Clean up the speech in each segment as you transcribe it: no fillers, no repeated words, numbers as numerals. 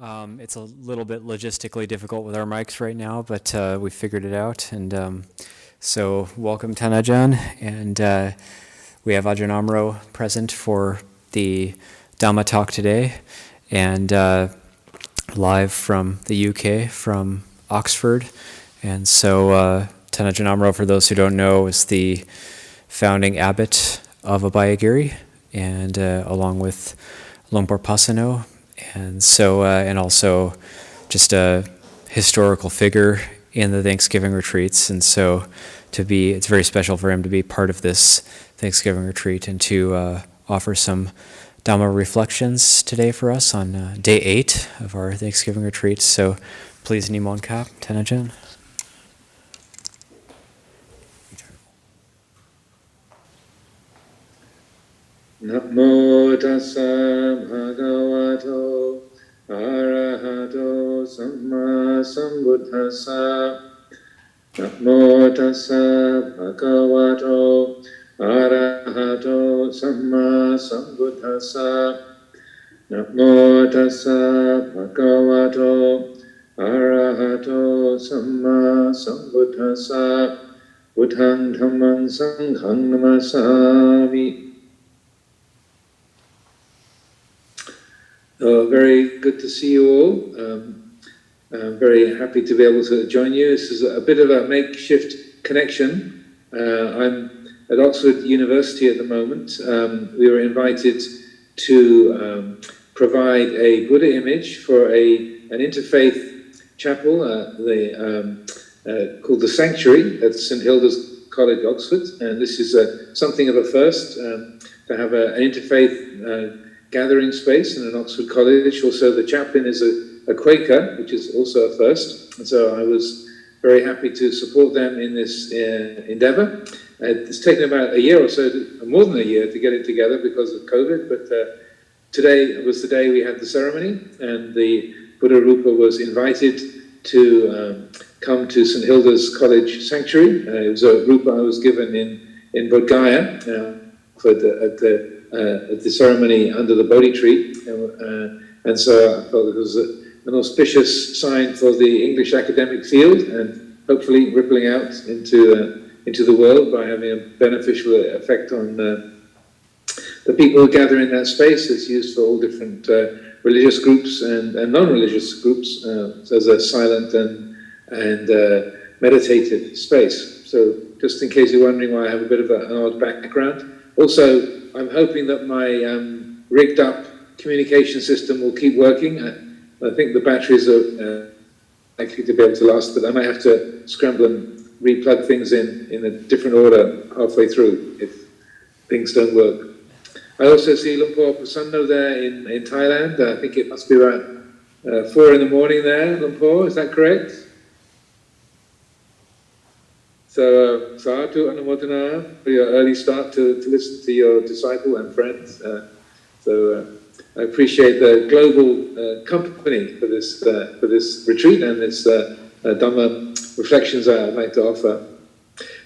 It's a little bit logistically difficult with our mics right now, but we figured it out. And so welcome, Ajahn. And we have Ajahn Amaro present for the Dhamma talk today, and live from the UK, from Oxford. And so Ajahn Amaro, for those who don't know, is the founding abbot of Abhayagiri, and along with Lumpur Pasano. And so, and also just a historical figure in the Thanksgiving retreats. And so it's very special for him to be part of this Thanksgiving retreat and to offer some Dhamma reflections today for us on day 8 of our Thanksgiving retreat. So please, Nimon Kap, Ajahn. Namo tassa bhagavato arahato samma sambuddhassa. Namo tassa bhagavato arahato samma sambuddhassa. Namo tassa bhagavato arahato samma sambuddhassa. Buddhang dhammang sanghang namasami. Very good to see you all. I'm very happy to be able to join you. This is a bit of a makeshift connection. I'm at Oxford University at the moment. We were invited to provide a Buddha image for an interfaith chapel called the Sanctuary at St Hilda's College, Oxford. And this is something of a first, to have an interfaith gathering space in an Oxford college. Also, the chaplain is a Quaker, which is also a first. And so I was very happy to support them in this endeavor. It's taken about a year or so, more than a year, to get it together because of COVID. But today was the day we had the ceremony, and the Buddha Rupa was invited to come to St Hilda's College Sanctuary. It was a Rupa I was given in Bodh Gaya at the ceremony under the Bodhi tree, and so I thought it was an auspicious sign for the English academic field, and hopefully rippling out into the world by having a beneficial effect on the people who gather in that space. It's used for all different religious groups and non-religious groups as a silent and meditative space. So just in case you're wondering why I have a bit of an odd background. Also, I'm hoping that my rigged up communication system will keep working. I think the batteries are likely to be able to last, but I might have to scramble and re-plug things in a different order halfway through if things don't work. I also see Lumpur Pasano there in Thailand. I think it must be around 4 in the morning there, Lumpur, is that correct? So, Sadhu Anumodana for your early start to listen to your disciple and friends. I appreciate the global company for this retreat and this Dhamma reflections I'd like to offer.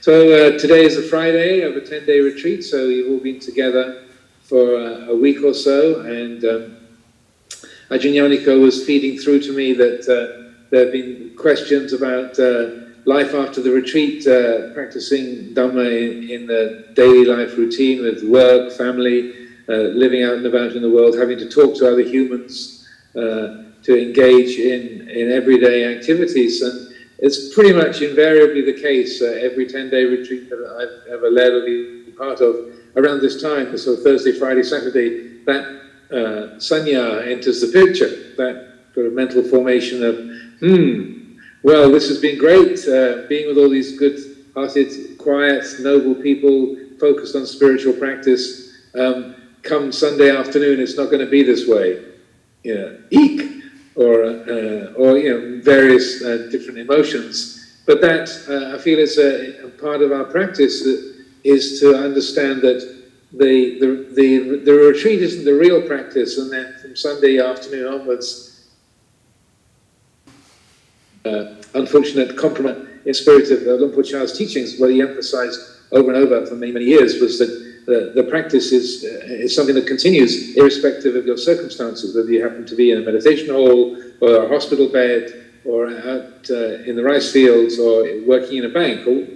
So today is a Friday of a 10-day retreat, so you've all been together for a week or so, and Ajahn Yaniko was feeding through to me that there have been questions about life after the retreat, practicing Dhamma in the daily life routine with work, family, living out and about in the world, having to talk to other humans, to engage in everyday activities. And it's pretty much invariably the case, every 10-day retreat that I've ever led or been part of, around this time, so Thursday, Friday, Saturday, that sanya enters the picture, that sort of mental formation of, well, this has been great, being with all these good-hearted, quiet, noble people, focused on spiritual practice. Come Sunday afternoon, it's not going to be this way. Eek! Or various different emotions. But that, I feel, is a part of our practice is to understand that the retreat isn't the real practice, and then from Sunday afternoon onwards, unfortunate compromise in spirit of Lumpur Cha's teachings, what he emphasized over and over for many, many years was that the practice is something that continues irrespective of your circumstances, whether you happen to be in a meditation hall or a hospital bed or out in the rice fields or working in a bank or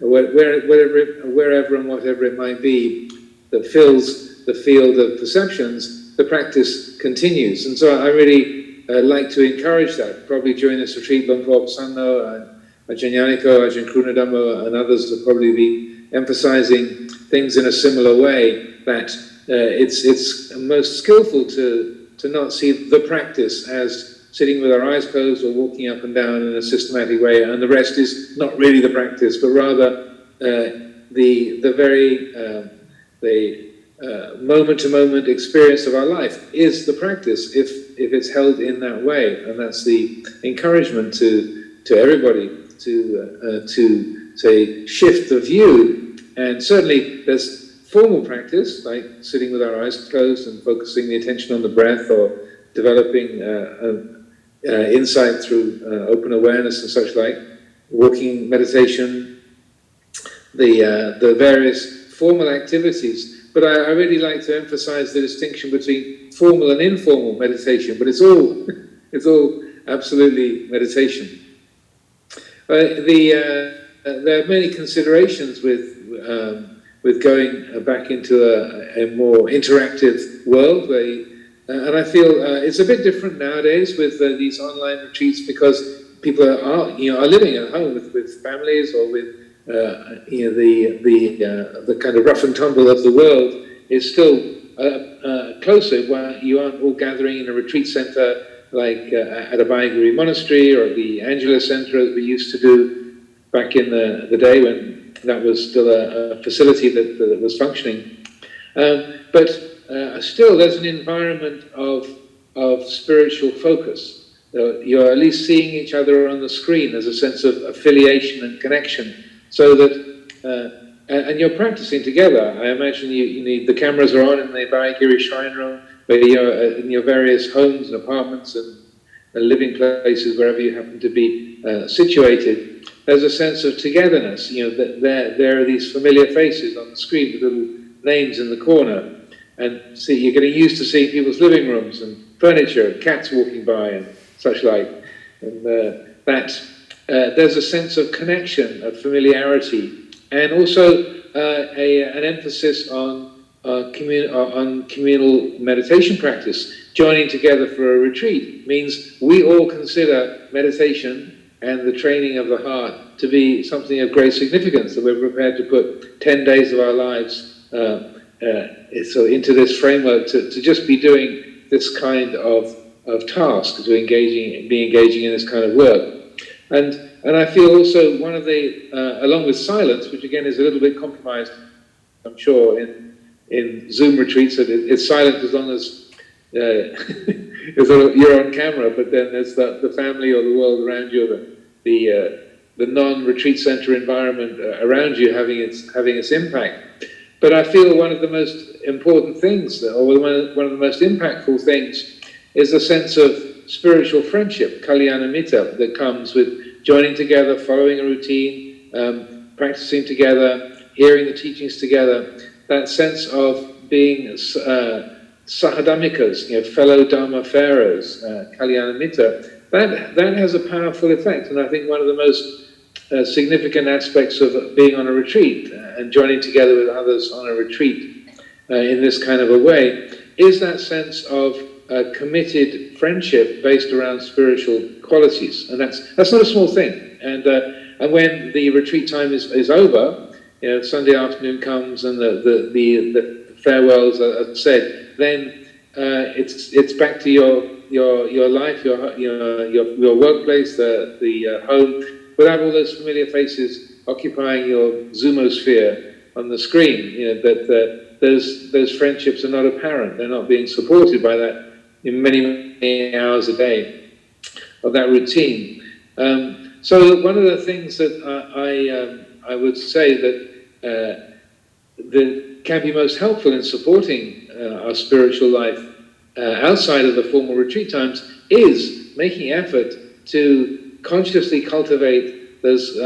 wherever and whatever it might be that fills the field of perceptions, the practice continues. And so I really like to encourage that. Probably during this retreat, Lumpur Sanno, Ajahn Yaniko, Ajahn Krunadhammo and others will probably be emphasizing things in a similar way, that it's most skillful to not see the practice as sitting with our eyes closed or walking up and down in a systematic way, and the rest is not really the practice, but rather the very moment-to-moment experience of our life is the practice if it's held in that way. And that's the encouragement to everybody to say shift the view. And certainly there's formal practice like sitting with our eyes closed and focusing the attention on the breath, or developing insight through open awareness and such like, walking meditation, the various formal activities. But I really like to emphasize the distinction between formal and informal meditation, but it's all absolutely meditation. There are many considerations with going back into a more interactive world, and I feel it's a bit different nowadays with these online retreats, because people are living at home with families, or with the kind of rough and tumble of the world is still closer, where you aren't all gathering in a retreat center like at a Bayagiri monastery or the Angela Center, as we used to do back in the day when that was still a facility that was functioning. But still, there's an environment of spiritual focus. You're at least seeing each other on the screen. There's a sense of affiliation and connection, so that and you're practicing together. I imagine you need, the cameras are on in the Bayagiri shrine room, where you're in your various homes and apartments and living places, wherever you happen to be situated. There's a sense of togetherness. There are these familiar faces on the screen with little names in the corner, and you're getting used to seeing people's living rooms and furniture and cats walking by and such like. And there's a sense of connection, of familiarity, and also an emphasis on communal meditation practice. Joining together for a retreat means we all consider meditation and the training of the heart to be something of great significance, that we're prepared to put 10 days of our lives so into this framework to just be doing this kind of task, to be engaging in this kind of work. And I feel also one of the, along with silence, which again is a little bit compromised, I'm sure, in Zoom retreats, that it's silent as long as you're on camera, but then there's the family or the world around you, the non-retreat center environment around you having its impact. But I feel one of the most important things, or one of the most impactful things, is a sense of spiritual friendship, kalyana mitta, that comes with joining together, following a routine, practicing together, hearing the teachings together. That sense of being sahadamikas, fellow Dhamma farers, kalyana mitta, that has a powerful effect. And I think one of the most significant aspects of being on a retreat and joining together with others on a retreat in this kind of a way is that sense of committed friendship based around spiritual qualities. And that's not a small thing. And when the retreat time is over, Sunday afternoon comes and the farewells are said, then it's back to your life, your workplace, the home, without all those familiar faces occupying your zoomosphere on the screen. Those friendships are not apparent. They're not being supported by that in many hours a day of that routine. So one of the things that I would say that can be most helpful in supporting our spiritual life outside of the formal retreat times is making effort to consciously cultivate those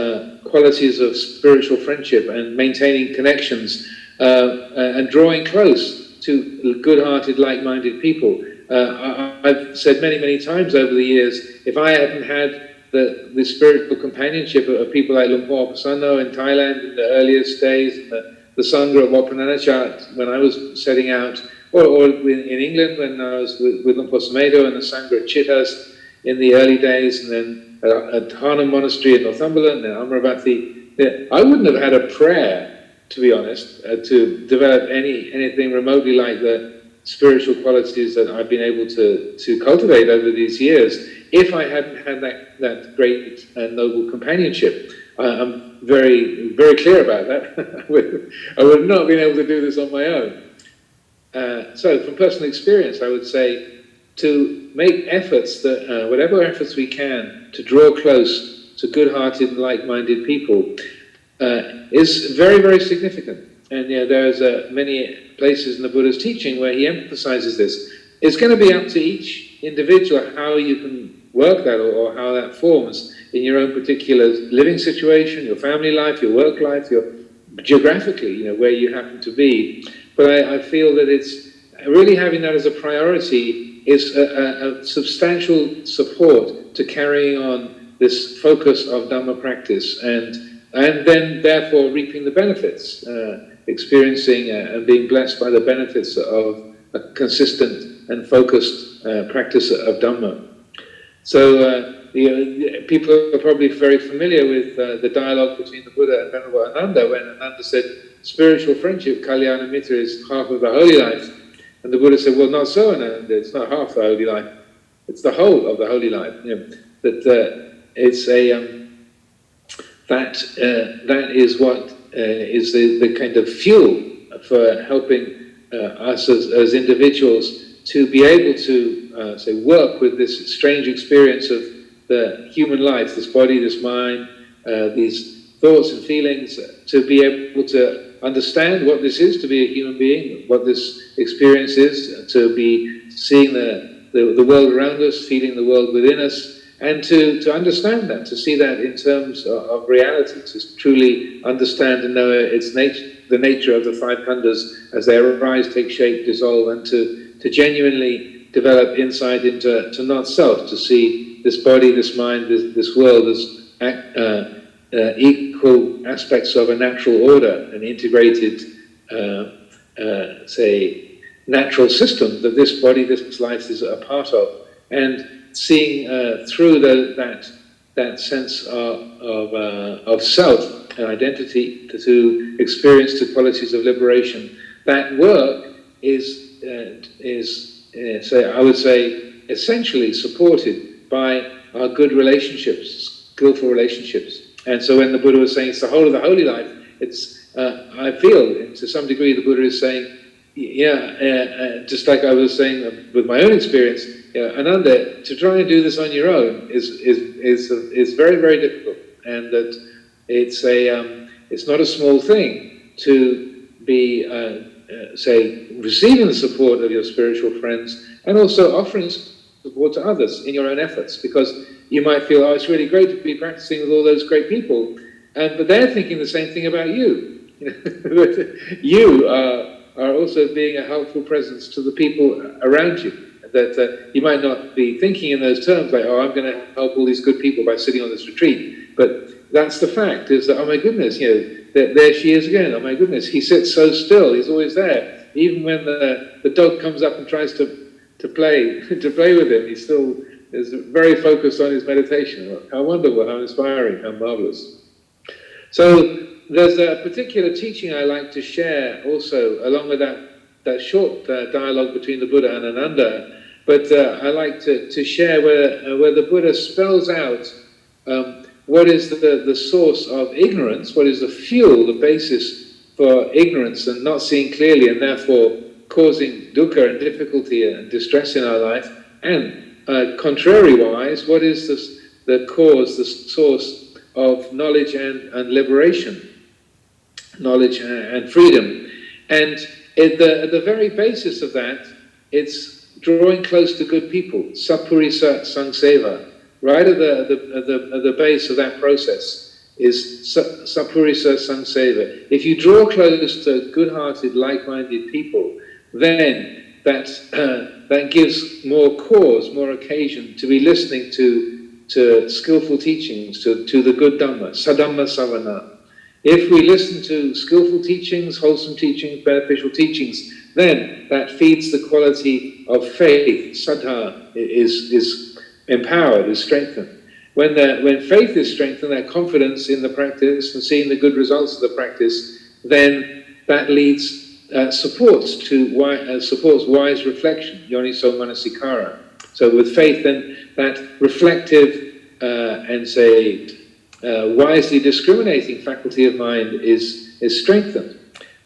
qualities of spiritual friendship and maintaining connections and drawing close to good-hearted, like-minded people. I've said many, many times over the years, if I hadn't had the spiritual companionship of people like Luang Por Prasanno in Thailand in the earliest days, and the Sangha at Wat Pah Nanachat when I was setting out, or in England when I was with Luang Por Sumedho and the Sangha at Chithurst in the early days, and then at Harnham Monastery in Northumberland and Amaravati, I wouldn't have had a prayer, to be honest, to develop anything remotely like the spiritual qualities that I've been able to cultivate over these years, if I hadn't had that great and noble companionship. I'm very, very clear about that. I would not have been able to do this on my own. So from personal experience, I would say to make efforts, that whatever efforts we can to draw close to good-hearted and like-minded people is very, very significant. And there's many places in the Buddha's teaching where he emphasizes this. It's going to be up to each individual how you can work that, or how that forms in your own particular living situation, your family life, your work life, your geographically, where you happen to be. But I feel that it's really having that as a priority is a substantial support to carrying on this focus of Dhamma practice, and then therefore reaping the benefits, experiencing and being blessed by the benefits of a consistent and focused practice of Dhamma. So people are probably very familiar with the dialogue between the Buddha and Venerable Ananda, when Ananda said, spiritual friendship, Kalyana Mitra, is half of the holy life. And the Buddha said, well, not so, Ananda, it's not half the holy life, it's the whole of the holy life. That it's that is what is the kind of fuel for helping us as individuals to be able to say work with this strange experience of the human life, this body, this mind, these thoughts and feelings, to be able to understand what this is to be a human being, what this experience is, to be seeing the world around us, feeling the world within us, and to understand that, to see that in terms of reality, to truly understand and know its nature, the nature of the five khandhas as they arise, take shape, dissolve, and to genuinely develop insight into not self, to see this body, this mind, this world as equal aspects of a natural order, an integrated, say, natural system that this body, this life is a part of, and seeing through that sense of self and identity to experience the qualities of liberation. That work is I would say, essentially supported by our good relationships, skillful relationships. And so when the Buddha was saying it's the whole of the holy life, it's I feel to some degree the Buddha is saying, just like I was saying with my own experience, Ananda, to try and do this on your own is very, very difficult, and that it's not a small thing to be say receiving the support of your spiritual friends, and also offering support to others in your own efforts, because you might feel, oh, it's really great to be practicing with all those great people, but they're thinking the same thing about you. You are also being a helpful presence to the people around you. That you might not be thinking in those terms, like, oh, I'm going to help all these good people by sitting on this retreat. But that's the fact, is that, oh my goodness, there she is again. Oh my goodness, he sits so still. He's always there. Even when the dog comes up and tries to play with him, he still is very focused on his meditation. How wonderful, how inspiring, how marvelous. So there's a particular teaching I like to share also, along with that short dialogue between the Buddha and Ananda. But I like to share where the Buddha spells out what is the source of ignorance, what is the fuel, the basis for ignorance and not seeing clearly, and therefore causing dukkha and difficulty and distress in our life, and contrary-wise, what is the cause, the source of knowledge and liberation, knowledge and freedom. And at the very basis of that, it's drawing close to good people, sappurisa sangseva, right at the base of that process. sapurisa sangseva. If you draw close to good-hearted, like-minded people, then that gives more cause, more occasion to be listening to skillful teachings, to the good Dhamma, sadhamma savana. If we listen to skillful teachings, wholesome teachings, beneficial teachings, then that feeds the quality of faith. Saddha is empowered, is strengthened. When faith is strengthened, that confidence in the practice and seeing the good results of the practice, then that supports wise reflection, yoniso manasikara. So with faith, then that reflective and wisely discriminating faculty of mind is strengthened.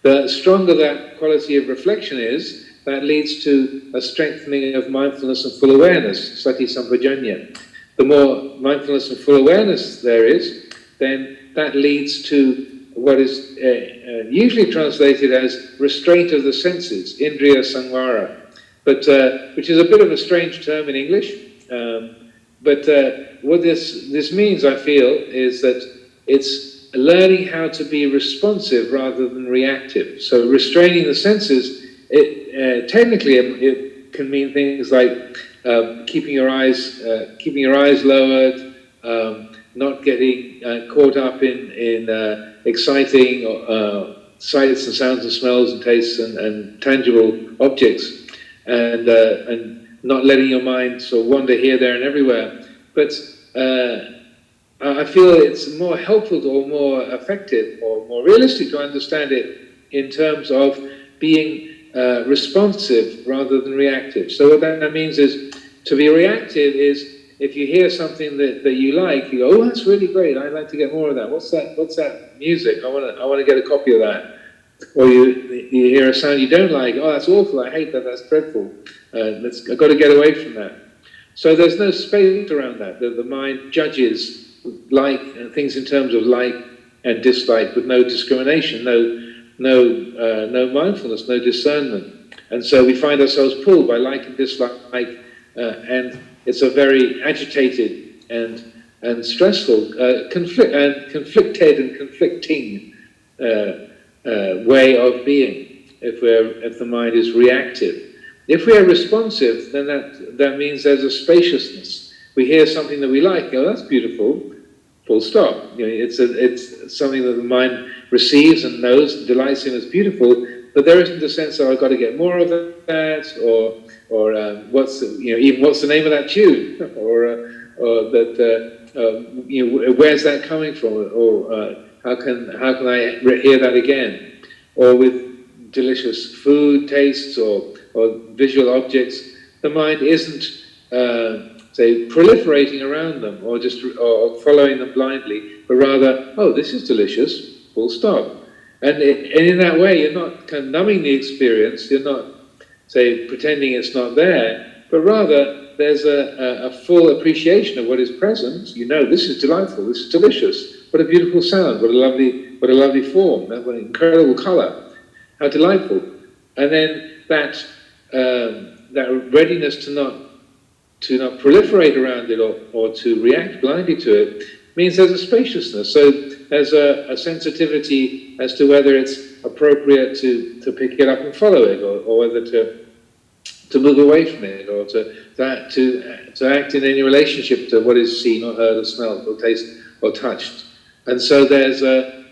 The stronger that quality of reflection is, that leads to a strengthening of mindfulness and full awareness, sati sampajanya. The more mindfulness and full awareness there is, then that leads to what is usually translated as restraint of the senses, indriya samvara, but which is a bit of a strange term in English. But what this means, I feel, is that it's learning how to be responsive rather than reactive. So restraining the senses, technically it can mean things like keeping your eyes lowered, not getting caught up in exciting sights and sounds and smells and tastes and tangible objects, and not letting your mind sort of wander here, there, and everywhere. But I feel it's more helpful or more effective or more realistic to understand it in terms of being responsive rather than reactive. So what that means is, to be reactive is if you hear something that you like, you go, oh, that's really great, I'd like to get more of that. What's that music? I want to get a copy of that. Or you hear a sound you don't like, oh, that's awful, I hate that, that's dreadful. I've got to get away from that. So there's no space around that. The mind judges things in terms of like and dislike with no discrimination, no mindfulness, no discernment. And so we find ourselves pulled by like and dislike, and it's a very agitated and stressful, conflicted and conflicting way of being if the mind is reactive. If we are responsive, then that means there's a spaciousness. We hear something that we like, oh, that's beautiful, full stop. It's something that the mind receives and knows and delights in as beautiful, but there isn't a sense of I've got to get more of that, or what's the name of that tune, or that where's that coming from, or how can I hear that again, or with delicious food tastes or visual objects, the mind isn't proliferating around them or following them blindly, but rather, oh, this is delicious, full stop. And in that way, you're not kind of numbing the experience, you're not, pretending it's not there, but rather there's a full appreciation of what is present. You know, this is delightful, this is delicious, what a beautiful sound, what a lovely form, what an incredible colour, how delightful. And then that readiness to not proliferate around it or to react blindly to it means there's a spaciousness. So there's a sensitivity as to whether it's appropriate to pick it up and follow it, or whether to move away from it, or to act in any relationship to what is seen or heard or smelled or tasted or touched. And so there's a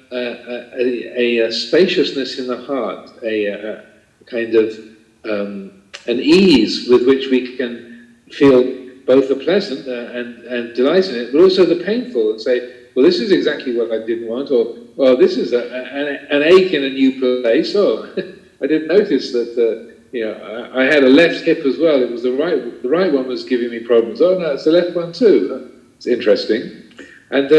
spaciousness in the heart, a kind of an ease with which we can feel both the pleasant and delight in it, but also the painful, and say, well, this is exactly what I didn't want, or this is an ache in a new place. Oh, I didn't notice that. I had a left hip as well. It was the right one was giving me problems. Oh no, it's the left one too. It's interesting. And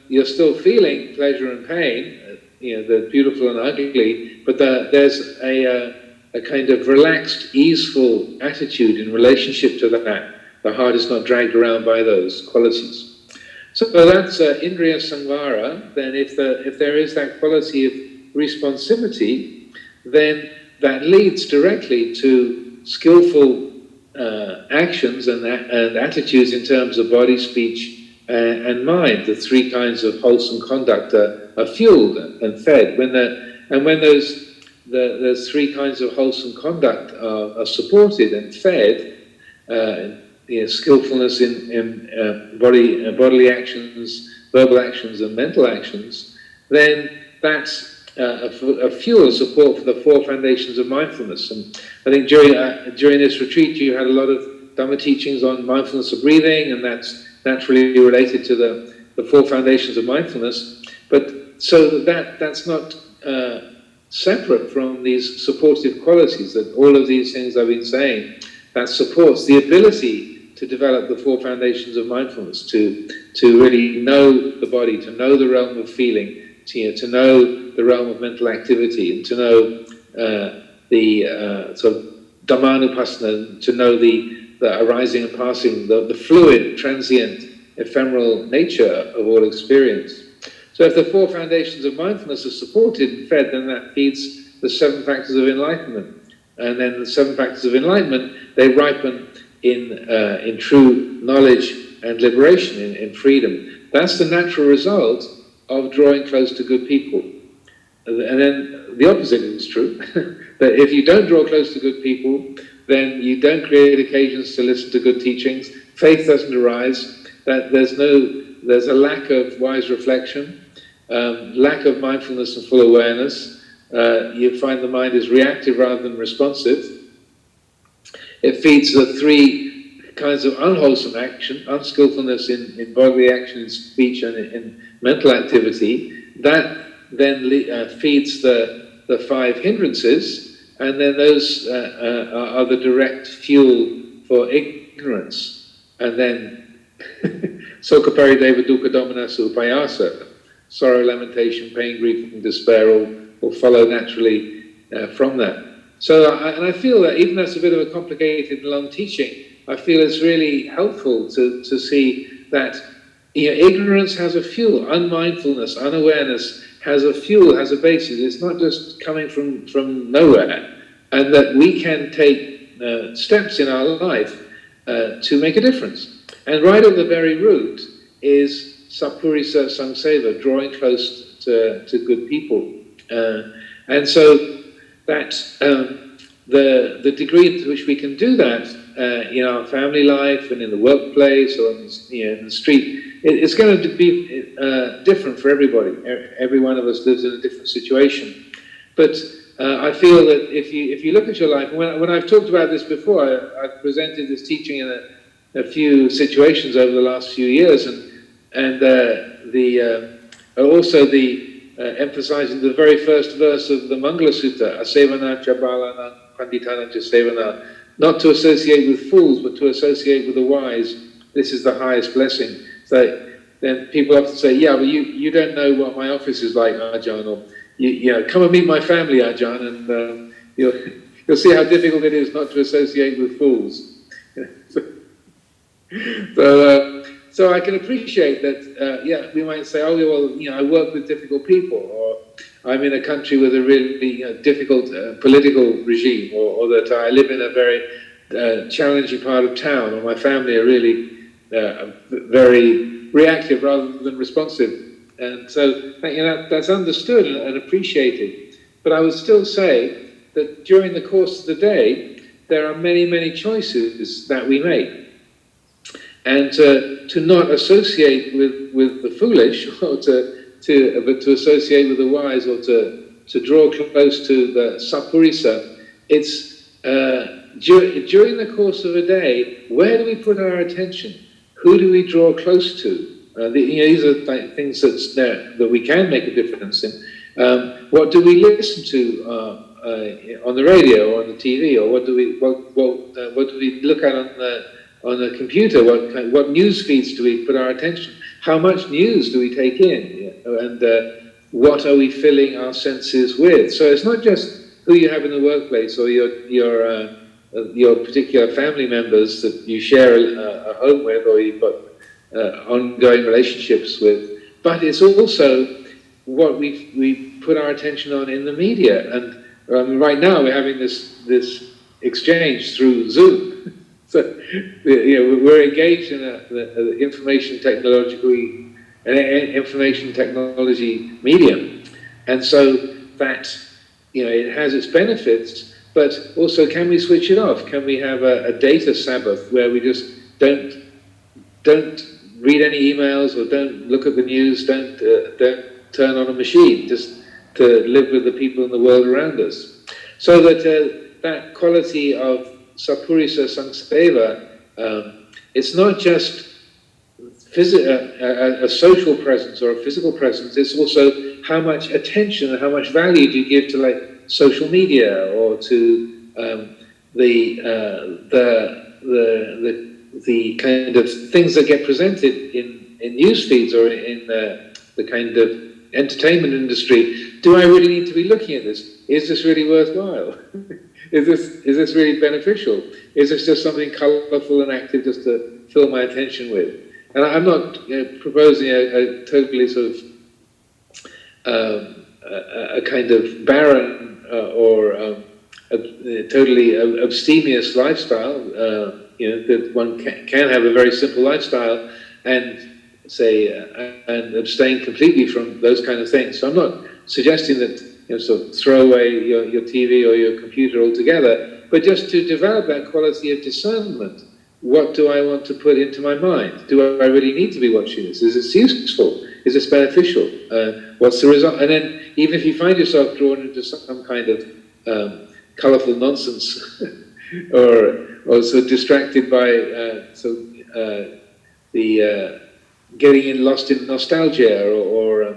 you're still feeling pleasure and pain, the beautiful and ugly, but there's a kind of relaxed, easeful attitude in relationship to that. The heart is not dragged around by those qualities. So that's Indriya Samvara. Then if there is that quality of responsivity, then that leads directly to skillful actions and attitudes in terms of body, speech, and mind, the three kinds of wholesome conduct, are fueled and fed. When those three kinds of wholesome conduct are supported and fed, skillfulness in bodily actions, verbal actions, and mental actions, then that's a fuel support for the four foundations of mindfulness. And I think during this retreat you had a lot of Dhamma teachings on mindfulness of breathing, and that's naturally related to the four foundations of mindfulness. But so that's not separate from these supportive qualities, that all of these things I've been saying, that supports the ability to develop the four foundations of mindfulness, to really know the body, to know the realm of feeling, to know the realm of mental activity, and to know the sort of Dhammanupassana, to know the arising and passing, the fluid, transient, ephemeral nature of all experience. So if the four foundations of mindfulness are supported and fed, then that feeds the seven factors of enlightenment. And then the seven factors of enlightenment, they ripen in true knowledge and liberation, in freedom. That's the natural result of drawing close to good people. And then the opposite is true, that if you don't draw close to good people, then you don't create occasions to listen to good teachings, faith doesn't arise, that there's a lack of wise reflection, lack of mindfulness and full awareness. You find the mind is reactive rather than responsive. It feeds the three kinds of unwholesome action, unskillfulness in bodily action, in speech, and in mental activity. That then feeds the five hindrances, and then those are the direct fuel for ignorance. And then Sokha Parideva Dukkha Domanassa Upayasa, sorrow, lamentation, pain, grief, and despair will follow naturally from that. So, and I feel that even though it's a bit of a complicated and long teaching, I feel it's really helpful to see that ignorance has a fuel, unmindfulness, unawareness has a fuel, has a basis. It's not just coming from nowhere, and that we can take steps in our life to make a difference. And right at the very root is Sappurisa Sangseva, drawing close to good people. And so that the degree to which we can do that in our family life and in the workplace or in the street, it's going to be different for everybody. Every one of us lives in a different situation. But I feel that if you look at your life, when I've talked about this before, I've presented this teaching in a few situations over the last few years, and also emphasizing the very first verse of the Mangala Sutta, Asevana Chabalana Panditana Jasevana, not to associate with fools, but to associate with the wise. This is the highest blessing. So then people often say, yeah, but you don't know what my office is like, Ajahn, or come and meet my family, Ajahn, and you'll see how difficult it is not to associate with fools. So I can appreciate that, we might say, oh, well, I work with difficult people, or I'm in a country with a really difficult political regime, or that I live in a very challenging part of town, or my family are really very reactive rather than responsive. And so that's understood and appreciated. But I would still say that during the course of the day, there are many, many choices that we make. And to not associate with the foolish, or but to associate with the wise, or to draw close to the Sappurisa, it's during the course of a day, where do we put our attention? Who do we draw close to? These are things that we can make a difference in. What do we listen to on the radio or on the TV, or what do we look at on the computer? What news feeds do we put our attention? How much news do we take in? And what are we filling our senses with? So it's not just who you have in the workplace, or your particular family members that you share a home with, or you've got ongoing relationships with, but it's also what we put our attention on in the media. And right now we're having this exchange through Zoom. So, we're engaged in the information technology medium, and so that it has its benefits. But also, can we switch it off? Can we have a data Sabbath where we just don't read any emails or don't look at the news, don't turn on a machine, just to live with the people in the world around us, so that that quality of sapurisa sangseva, it's not just a social presence or a physical presence. It's also how much attention and how much value do you give to like social media or to the kind of things that get presented in news feeds or in the kind of entertainment industry. Do I really need to be looking at this? Is this really worthwhile? Is this really beneficial? Is this just something colourful and active just to fill my attention with? And I'm not proposing a totally sort of a kind of barren or a totally abstemious lifestyle. That one can have a very simple lifestyle and and abstain completely from those kind of things. So I'm not suggesting that sort of throw away your TV or your computer altogether, but just to develop that quality of discernment. What do I want to put into my mind? Do I really need to be watching this? Is this useful? Is this beneficial? What's the result? And then even if you find yourself drawn into some kind of colourful nonsense or so distracted by getting lost in nostalgia or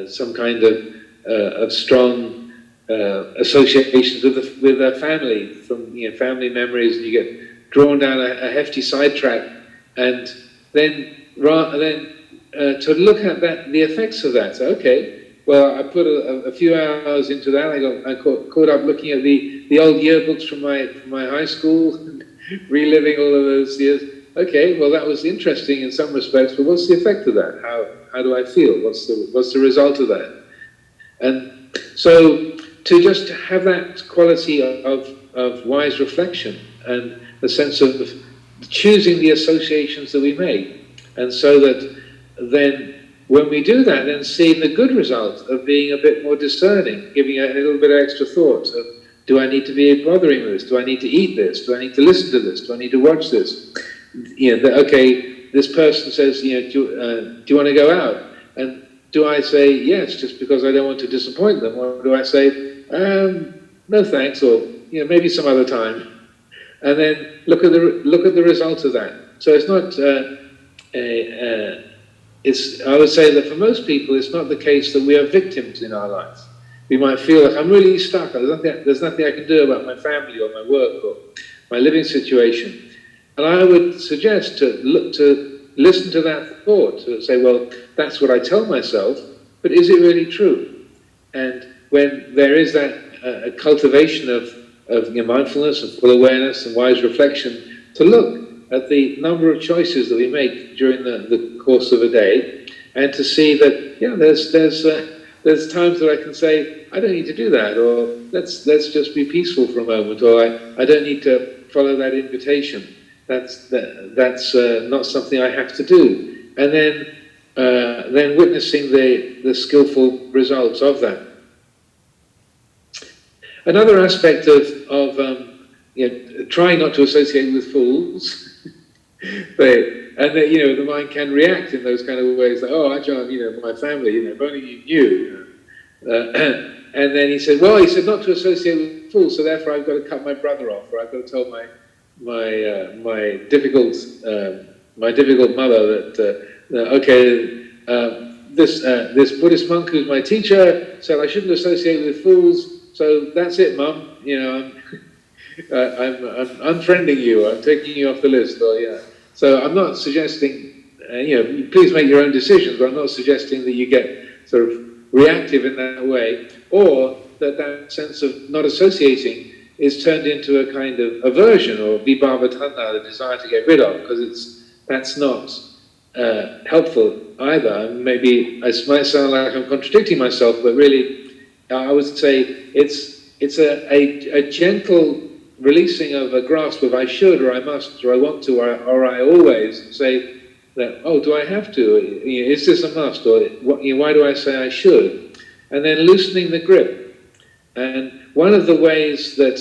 some kind of strong associations with a family, from family memories, and you get drawn down a hefty sidetrack, and then to look at the effects of that. So, okay, well, I put a few hours into that. I caught up looking at the old yearbooks from my high school, reliving all of those years. Okay, well, that was interesting in some respects, but what's the effect of that? How do I feel? What's the result of that? And so to just have that quality of wise reflection and the sense of choosing the associations that we make, and so that then when we do that, then seeing the good result of being a bit more discerning, giving it a little bit of extra thought of, do I need to be bothering with this? Do I need to eat this? Do I need to listen to this? Do I need to watch this? Okay, this person says, do you want to go out? And do I say yes just because I don't want to disappoint them, or do I say no thanks, or maybe some other time? And then look at the result of that. So it's not I would say that for most people, it's not the case that we are victims in our lives. We might feel like I'm really stuck. There's nothing I can do about my family or my work or my living situation. And I would suggest to listen to that thought, to say, well, that's what I tell myself, but is it really true? And when there is that cultivation of mindfulness and full awareness and wise reflection, to look at the number of choices that we make during the course of a day, and to see that there's times that I can say, I don't need to do that, or let's just be peaceful for a moment, or I don't need to follow that invitation. That's not something I have to do. And then witnessing the skillful results of that. Another aspect of trying not to associate with fools, the mind can react in those kind of ways, like, oh, Ajahn, my family, if only you knew. And then he said not to associate with fools, so therefore I've got to cut my brother off, or I've got to tell my difficult mother that this Buddhist monk who's my teacher said I shouldn't associate with fools. So that's it, Mum. I'm unfriending you. I'm taking you off the list. So I'm not suggesting. Please make your own decisions. But I'm not suggesting that you get sort of reactive in that way, or that sense of not associating is turned into a kind of aversion or vibhava tanha, the desire to get rid of, because that's not helpful either. Maybe I might sound like I'm contradicting myself, but really I would say it's a gentle releasing of a grasp of I should, or I must, or I want to, or I always, and say that, oh, do I have to? Is this a must? Or why do I say I should? And then loosening the grip. And one of the ways that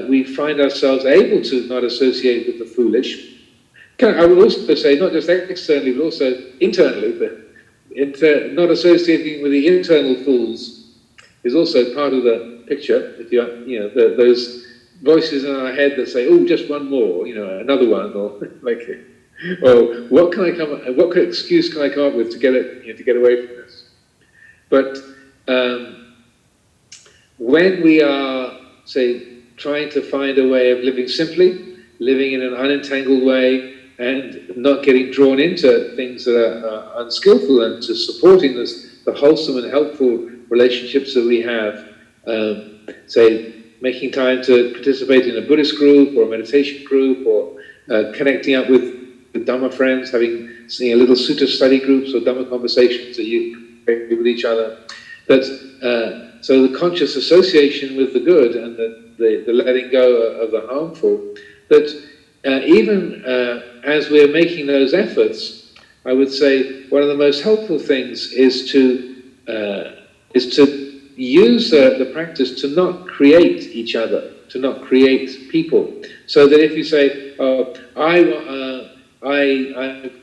we find ourselves able to not associate with the foolish, I would also say, not just externally, but also internally, but not associating with the internal fools is also part of the picture. If those voices in our head that say, "Oh, just one more," another one, or like, or what excuse can I come up with to get away from this? But when we are, say, trying to find a way of living simply, living in an unentangled way, and not getting drawn into things that are unskillful, and to supporting the wholesome and helpful relationships that we have, say, making time to participate in a Buddhist group or a meditation group, or connecting up with Dhamma friends, having little sutta study groups or Dhamma conversations that you have with each other. So the conscious association with the good and the letting go of the harmful, that even as we're making those efforts, I would say one of the most helpful things is to use the practice to not create each other, to not create people. So that if you say, "Oh, I've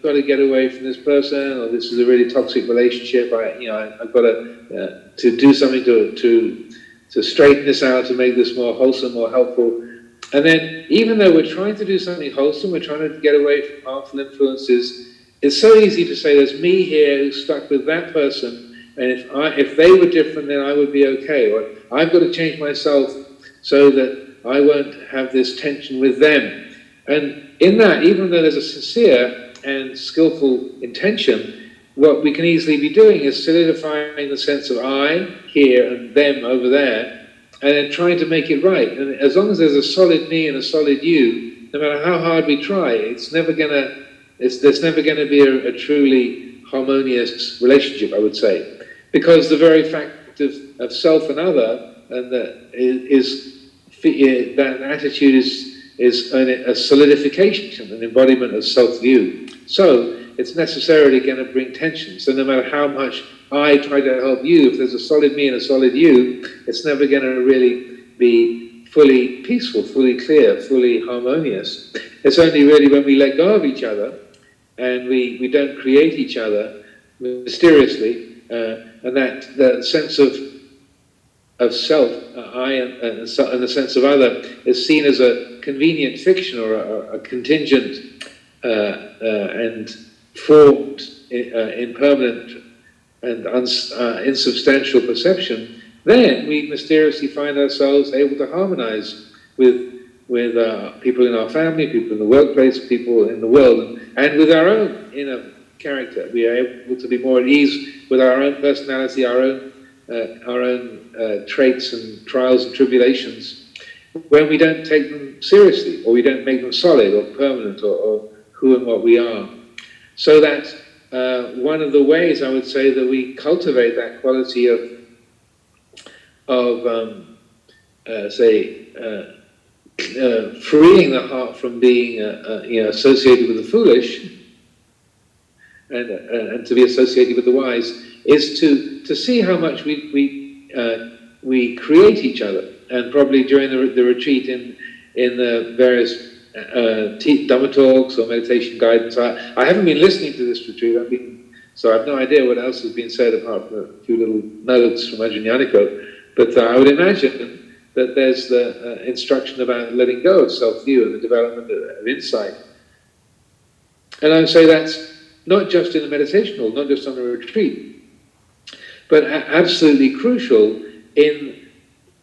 got to get away from this person," or "This is a really toxic relationship. I've got to do something to straighten this out, to make this more wholesome, more helpful." And then, even though we're trying to do something wholesome, we're trying to get away from harmful influences, it's so easy to say, "There's me here who's stuck with that person, and if they were different, then I would be okay." Or, "I've got to change myself so that I won't have this tension with them." And in that, even though there's a sincere and skillful intention, what we can easily be doing is solidifying the sense of I here and them over there, and then trying to make it right. And as long as there's a solid me and a solid you, no matter how hard we try, there's never going to be a truly harmonious relationship, I would say. Because the very fact of self and other, and that attitude is a solidification, an embodiment of self-view. So it's necessarily going to bring tension. So no matter how much I try to help you, if there's a solid me and a solid you, it's never going to really be fully peaceful, fully clear, fully harmonious. It's only really when we let go of each other and we don't create each other mysteriously, and that the sense of self, I, and the sense of other is seen as a convenient fiction or a contingent and formed impermanent and insubstantial perception, then we mysteriously find ourselves able to harmonize with people in our family, people in the workplace, people in the world, and with our own inner character. We are able to be more at ease with our own personality, our own traits and trials and tribulations, when we don't take them seriously, or we don't make them solid or permanent, or who and what we are. So that one of the ways, I would say, that we cultivate that quality of freeing the heart from being associated with the foolish, and to be associated with the wise, is to see how much we create each other. And probably during the retreat, in the various Dhamma talks or meditation guidance, I haven't been listening to this retreat. So I have no idea what else has been said apart from a few little notes from Ajahn Amaro. But I would imagine that there's the instruction about letting go of self-view and the development of insight. And I would say that's not just in the meditation hall, not just on a retreat, but absolutely crucial in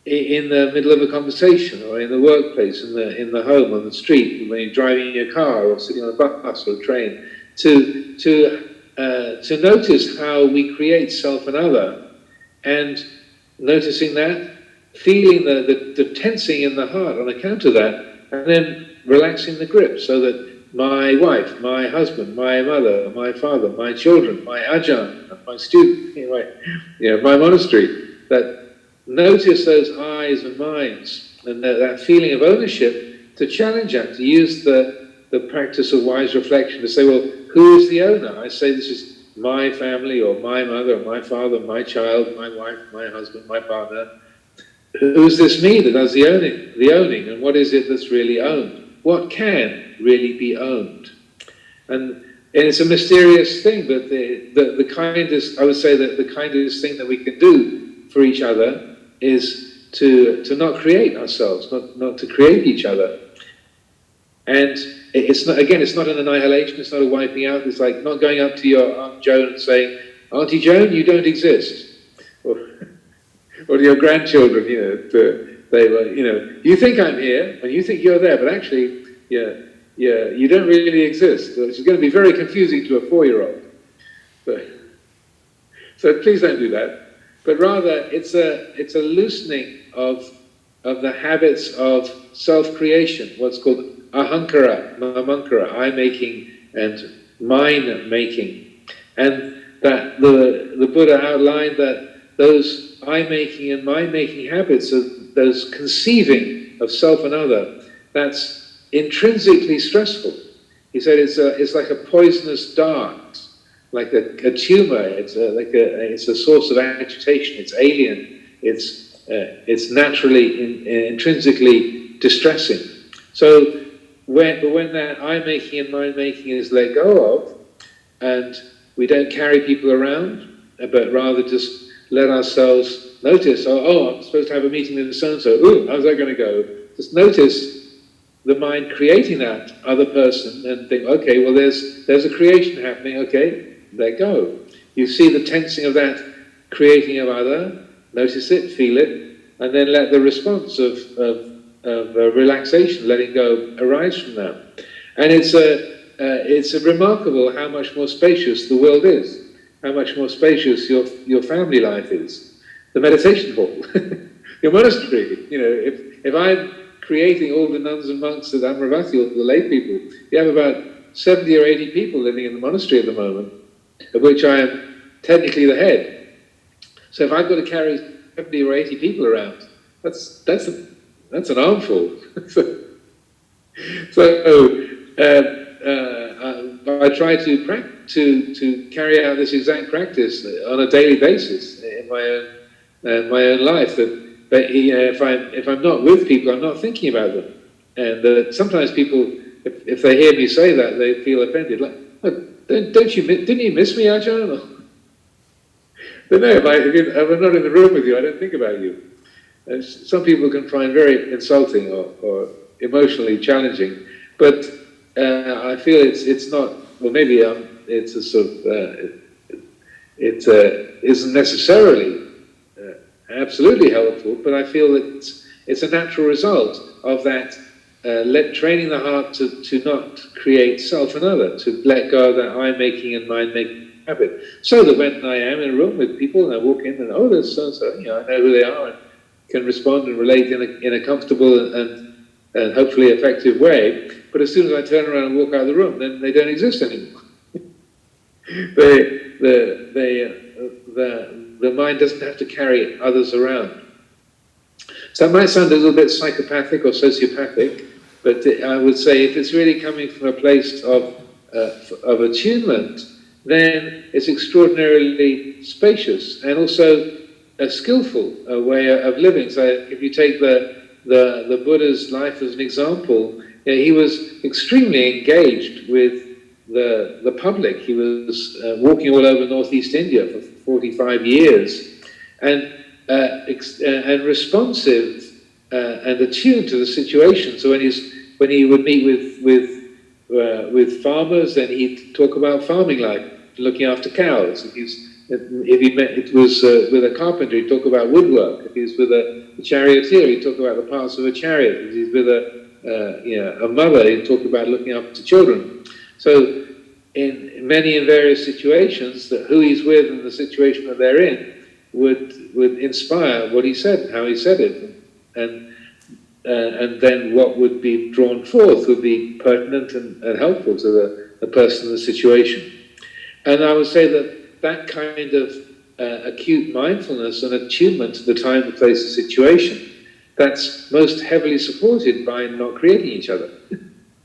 the middle of a conversation, or in the workplace, in the home, on the street, when you're driving in your car or sitting on a bus or a train, to notice how we create self and other, and noticing that, feeling the tensing in the heart on account of that, and then relaxing the grip, so that my wife, my husband, my mother, my father, my children, my ajahn, my student, my monastery, that notice those eyes and minds and that feeling of ownership, to challenge that, to use the practice of wise reflection to say, well, who is the owner? I say this is my family, or my mother, or my father, my child, my wife, my husband, my partner. Who's this me that does the owning, and what is it that's really owned? What can really be owned? And it's a mysterious thing, but the kindest, I would say that the kindest thing that we can do for each other is to not create ourselves, not to create each other. And it's not, again, it's not an annihilation, it's not a wiping out. It's like not going up to your Aunt Joan and saying, Auntie Joan, you don't exist. Or to your grandchildren, you think I'm here, and you think you're there, but actually, you don't really exist, which is going to be very confusing to a 4-year-old. So please don't do that. But rather, it's a loosening of the habits of self-creation, what's called ahankara, mamankara, I-making and mine-making. And that the Buddha outlined that those I-making and mine-making habits, those conceiving of self and other, that's intrinsically stressful. He said it's like a poisonous dart, like a tumor. It's a source of agitation. It's alien. It's naturally intrinsically distressing. So when that I-making and mind-making is let go of, and we don't carry people around, but rather just let ourselves notice, I'm supposed to have a meeting with so-and-so. Ooh, how's that going to go? Just notice the mind creating that other person and think, okay, well, there's a creation happening, okay, let go. You see the tensing of that creating of other, notice it, feel it, and then let the response of relaxation, letting go, arise from that. And it's remarkable how much more spacious the world is, how much more spacious your family life is. The meditation hall, your monastery. If I'm creating all the nuns and monks at Amaravati, all the lay people, you have about 70 or 80 people living in the monastery at the moment, of which I am technically the head. So if I've got to carry 70 or 80 people around, that's an armful. I try to carry out this exact practice on a daily basis in my own life. But if I'm not with people, I'm not thinking about them. And sometimes people, if they hear me say that, they feel offended. Like, oh, didn't you miss me, Ajahn? But no, if I'm not in the room with you, I don't think about you. And some people can find very insulting or emotionally challenging, but I feel it's not. Well, maybe it's a sort of it isn't necessarily absolutely helpful, but I feel that it's a natural result of that training the heart to not create self and other, to let go of that I-making and mind-making habit, so that when I am in a room with people and I walk in and there's so-and-so, I know who they are and can respond and relate in a comfortable and hopefully effective way. But as soon as I turn around and walk out of the room, then they don't exist anymore. The mind doesn't have to carry others around. So that might sound a little bit psychopathic or sociopathic, but I would say if it's really coming from a place of attunement, then it's extraordinarily spacious and also a skillful way of living. So if you take the Buddha's life as an example, he was extremely engaged with the public. He was walking all over Northeast India for 45 years, and responsive and attuned to the situation. So when he would meet with farmers, then he'd talk about farming life, looking after cows. If he met with a carpenter, he'd talk about woodwork. If he was with a charioteer, he'd talk about the parts of a chariot. If he's with a mother, he'd talk about looking after children. So in many and various situations, that who he's with and the situation that they're in would inspire what he said and how he said it. And then what would be drawn forth would be pertinent and helpful to the person and the situation. And I would say that kind of acute mindfulness and attunement to the time, the place, the situation that's most heavily supported by not creating each other,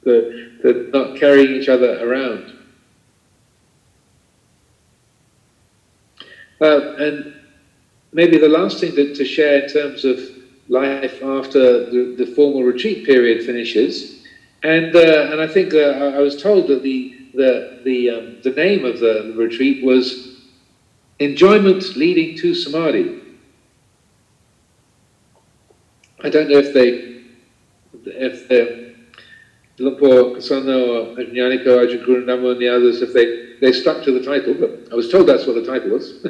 the not carrying each other around. And maybe the last thing to share in terms of life after the formal retreat period finishes, and I think I was told that the name of the retreat was Enjoyment Leading to Samadhi. I don't know if Lumpur, Kasana, or Ajnaniko, Ajahn Guru Dhamma, and the others, if they stuck to the title, but I was told that's what the title was.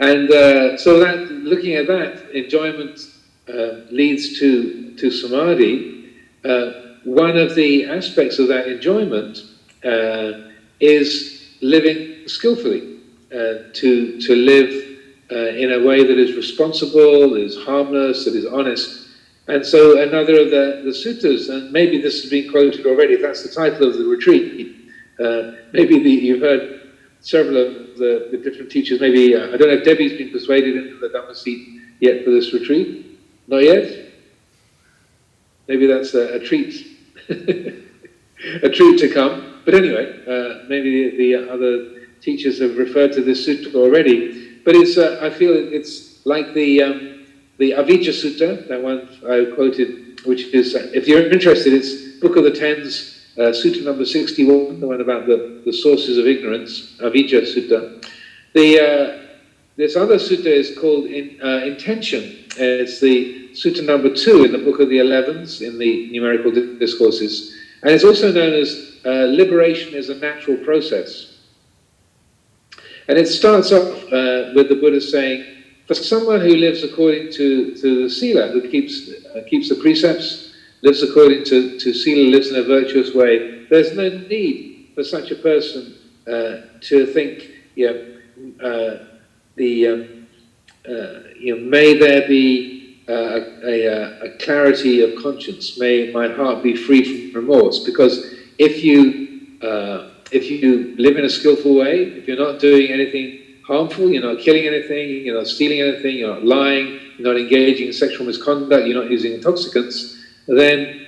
And so that, looking at that, enjoyment leads to Samadhi. One of the aspects of that enjoyment is living skillfully, to live in a way that is responsible, is harmless, that is honest. And so another of the suttas, and maybe this has been quoted already, if that's the title of the retreat, maybe you've heard several of the different teachers, maybe, I don't know if Debbie's been persuaded into the Dhamma seat yet for this retreat. Not yet? Maybe that's a treat, a treat to come. But anyway, maybe the other teachers have referred to this sutta already. But it's, I feel it's like the Avijja Sutta, that one I quoted, which is, if you're interested, it's Book of the Tens, Sutta number 61, the one about the sources of ignorance, Avijja Sutta. This other sutta is called Intention. It's the Sutta number 2 in the Book of the 11s, in the Numerical Discourses. And it's also known as Liberation is a Natural Process. And it starts off with the Buddha saying, for someone who lives according to the Sila, who keeps the precepts, lives according to Sila, lives in a virtuous way, there's no need for such a person to think, may there be a clarity of conscience, may my heart be free from remorse. Because if you live in a skillful way, if you're not doing anything harmful, you're not killing anything, you're not stealing anything, you're not lying, you're not engaging in sexual misconduct, you're not using intoxicants, then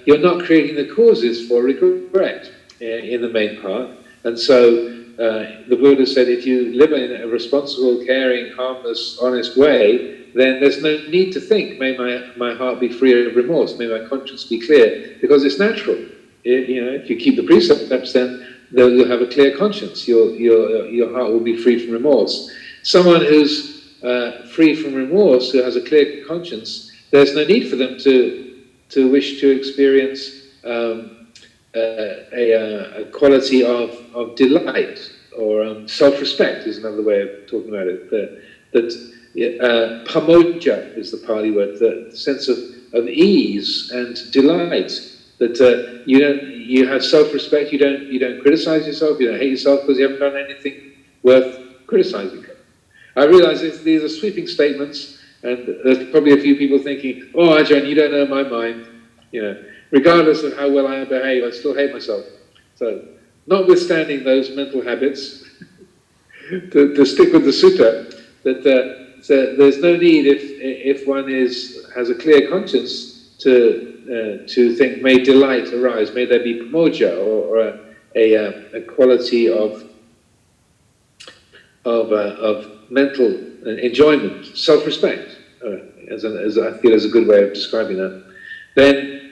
you're not creating the causes for regret in the main part. And so the Buddha said, if you live in a responsible, caring, harmless, honest way, then there's no need to think, may my heart be free of remorse, may my conscience be clear, because it's natural. If you keep the precepts, then you'll have a clear conscience. Your heart will be free from remorse. Someone who's free from remorse, who has a clear conscience, there's no need for them to wish to experience a quality of delight, or self-respect is another way of talking about it. Pamoja is the Pali word, the sense of ease and delight. That you have self-respect. You don't criticize yourself. You don't hate yourself because you haven't done anything worth criticizing. I realize these are sweeping statements, and there's probably a few people thinking, "Oh, Ajahn, you don't know my mind. Regardless of how well I behave, I still hate myself." So, notwithstanding those mental habits, to stick with the sutta, that there's no need if one has a clear conscience to think, may delight arise, may there be pamoja, or a quality of mental enjoyment, self-respect, as I feel is a good way of describing that. Then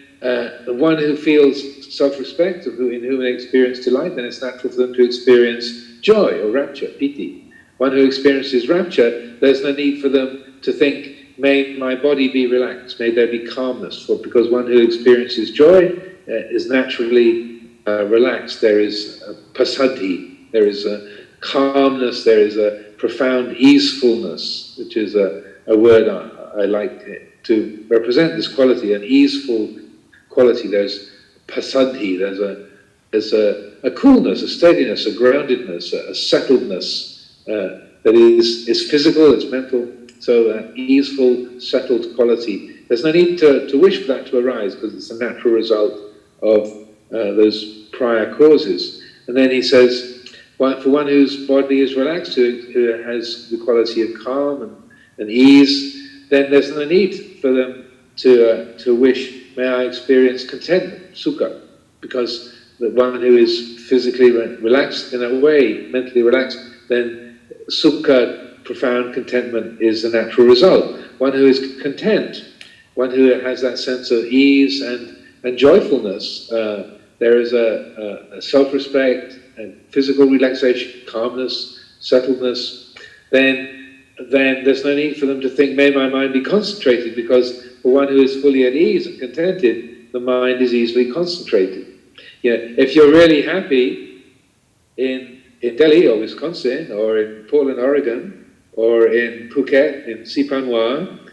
the one who feels self-respect, in whom they experience delight, then it's natural for them to experience joy or rapture, piti. One who experiences rapture, there's no need for them to think, may my body be relaxed, may there be calmness, because one who experiences joy is naturally relaxed. There is passaddhi, there is a calmness, there is a profound easefulness, which is a word I like to represent this quality, an easeful quality. There's passaddhi, there's a coolness, a steadiness, a groundedness, a settledness that is physical, it's mental. So easeful, settled quality. There's no need to wish for that to arise, because it's a natural result of those prior causes. And then he says, for one whose body is relaxed, who has the quality of calm and ease, then there's no need for them to wish, may I experience contentment, sukha, because the one who is physically relaxed in a way, mentally relaxed, then sukha, profound contentment, is the natural result. One who is content, one who has that sense of ease and joyfulness, there is a self-respect and physical relaxation, calmness, settledness, then there's no need for them to think, may my mind be concentrated, because for one who is fully at ease and contented, the mind is easily concentrated. If you're really happy in Delhi or Wisconsin or in Portland, Oregon, or in Phuket, in Sipanwa,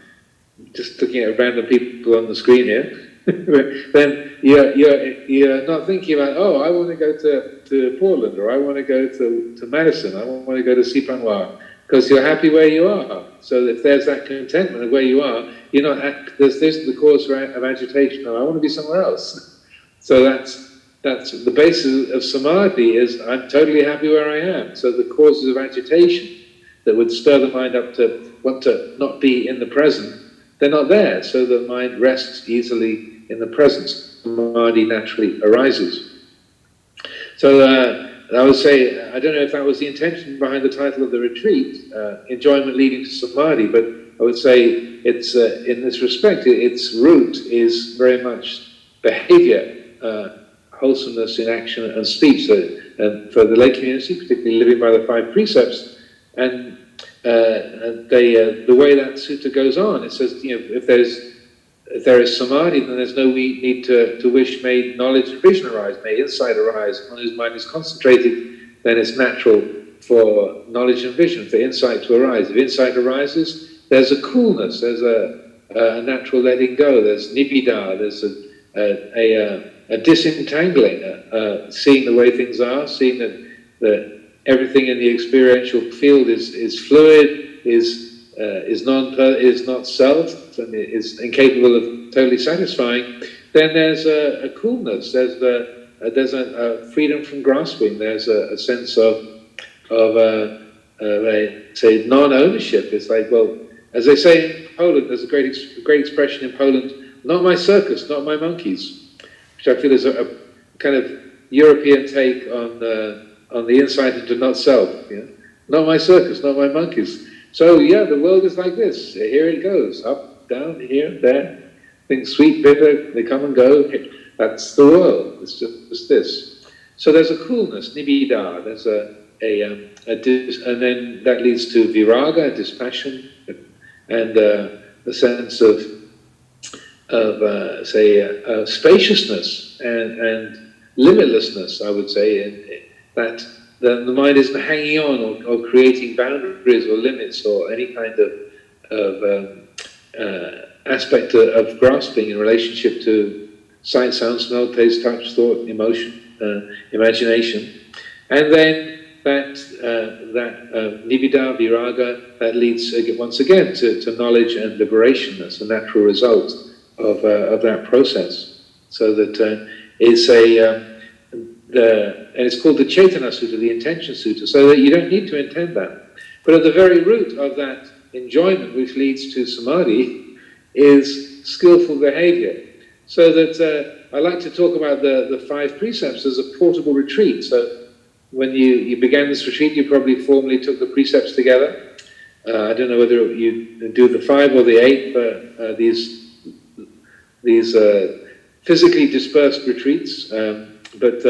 just looking at random people on the screen here, then you're not thinking about, oh, I want to go to Portland, or I want to go to Madison, I want to go to Sipanwa, because you're happy where you are. So if there's that contentment of where you are, you're not this isn't the cause of agitation. No, I want to be somewhere else. So that's the basis of samadhi, is I'm totally happy where I am. So the causes of agitation that would stir the mind up to want to not be in the present, they're not there. So the mind rests easily in the present. Samadhi naturally arises. So I would say, I don't know if that was the intention behind the title of the retreat, enjoyment leading to samadhi, but I would say it's in this respect, its root is very much behavior, wholesomeness in action and speech. So, for the lay community, particularly living by the Five Precepts, and the way that sutta goes on, it says, if there is samadhi, then there's no need to wish, may knowledge and vision arise, may insight arise. One whose mind is concentrated, then it's natural for knowledge and vision, for insight to arise. If insight arises, there's a coolness, there's a natural letting go, there's nibbida, there's a disentangling, seeing the way things are, seeing that everything in the experiential field is fluid, is not self, and is incapable of totally satisfying. Then there's a coolness. There's a freedom from grasping. There's a sense of say non-ownership. It's like, well, as they say in Poland, there's a great expression in Poland: "Not my circus, not my monkeys," which I feel is a kind of European take on the insight into not self. Not my circus, not my monkeys. So the world is like this. Here it goes, up, down, here, there. Things sweet, bitter, they come and go. That's the world. It's just this. So there's a coolness, nibbida. There's and then that leads to viraga, dispassion, and the sense of spaciousness and limitlessness, I would say, that the mind isn't hanging on or creating boundaries or limits or any kind of aspect of grasping in relationship to sight, sound, smell, taste, touch, thought, emotion, imagination. And then that nibbida, viraga, that leads once again to knowledge and liberation. That's a natural result of that process. So that it's and it's called the Cetana Sutta, the Intention Sutta, so that you don't need to intend that. But at the very root of that enjoyment, which leads to samadhi, is skillful behavior. So that I like to talk about the Five Precepts as a portable retreat. So when you began this retreat, you probably formally took the precepts together. I don't know whether you do the 5 or the 8, but these physically dispersed retreats. But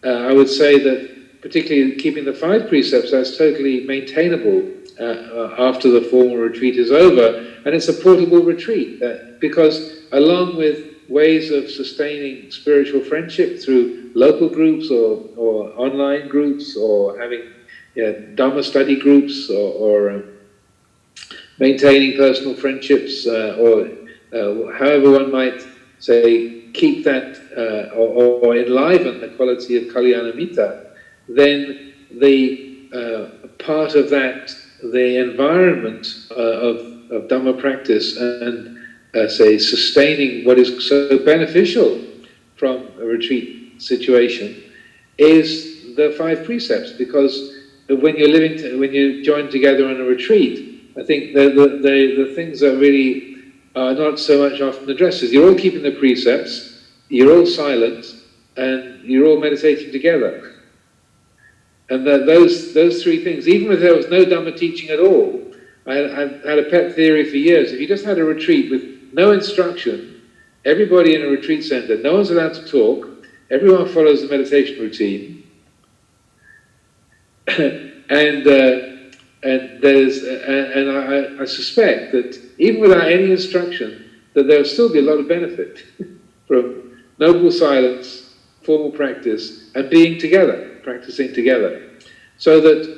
I would say that particularly keeping the 5 precepts, that's totally maintainable after the formal retreat is over. And it's a portable retreat because along with ways of sustaining spiritual friendship through local groups or online groups or having Dhamma study groups or maintaining personal friendships or however one might say keep that or enliven the quality of Kalyanamitta, then the part of that, the environment of Dhamma practice and say sustaining what is so beneficial from a retreat situation is the 5 precepts, because when you're when you join together on a retreat, I think the things that really are not so much often addressed is you're all keeping the precepts, you're all silent, and you're all meditating together. And those three things, even if there was no Dhamma teaching at all, I had a pet theory for years. If you just had a retreat with no instruction, everybody in a retreat center, no one's allowed to talk, everyone follows the meditation routine, and I suspect that even without any instruction, that there will still be a lot of benefit from noble silence, formal practice, and being together, practicing together, so that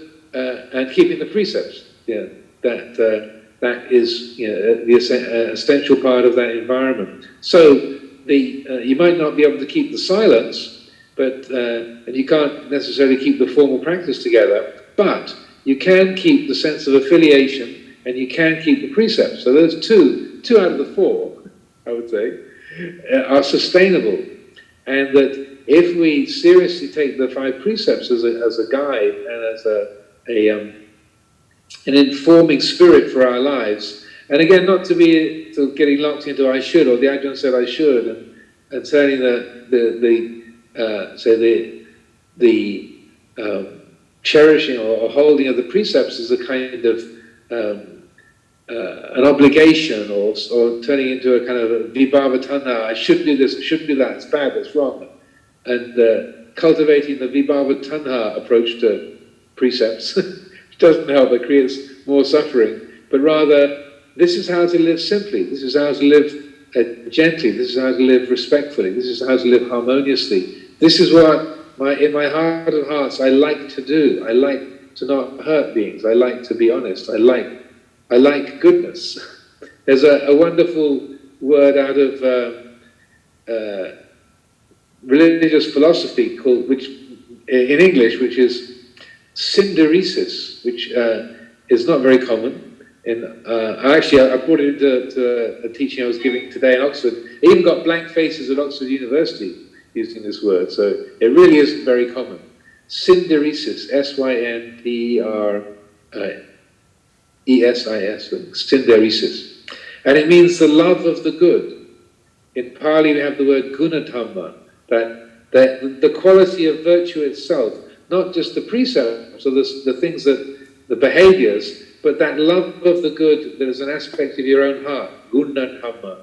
and keeping the precepts. Yeah, that is the essential part of that environment. So you might not be able to keep the silence, but and you can't necessarily keep the formal practice together, but you can keep the sense of affiliation, and you can keep the precepts. So those two out of the four, I would say, are sustainable, and that if we seriously take the five precepts as a guide and as an informing spirit for our lives, and again, not to be getting locked into I should, or the Ajahn said I should, and turning the cherishing or holding of the precepts as a kind of an obligation, or turning into a kind of a vibhava-tanha, I should do this, I shouldn't do that, it's bad, that's wrong, and cultivating the vibhava-tanha approach to precepts, which doesn't help, it creates more suffering, but rather, this is how to live simply, this is how to live gently, this is how to live respectfully, this is how to live harmoniously, this is what in my heart of hearts I like to do. I like to not hurt beings, I like to be honest, I like goodness. There's a wonderful word out of religious philosophy which in English, which is synderesis, which is not very common. I brought it into a teaching I was giving today in Oxford. I even got blank faces at Oxford University using this word, so it really isn't very common. Synderesis, S-Y-N-D-R-E-S-I-S, synderesis. And it means the love of the good. In Pali we have the word gunadhamma, that the quality of virtue itself, not just the precepts or the things the behaviors, but that love of the good that is an aspect of your own heart, gunadhamma.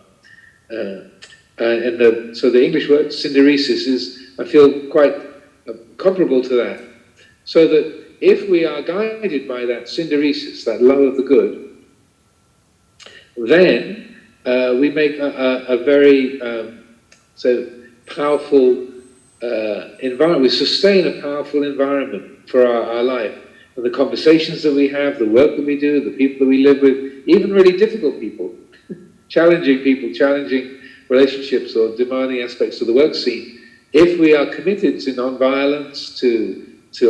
So the English word synderesis is, I feel, quite comparable to that. So that if we are guided by that synderesis, that love of the good, then we make a very powerful environment. We sustain a powerful environment for our life. And the conversations that we have, the work that we do, the people that we live with, even really difficult people, challenging relationships or demanding aspects of the work scene, if we are committed to non-violence, to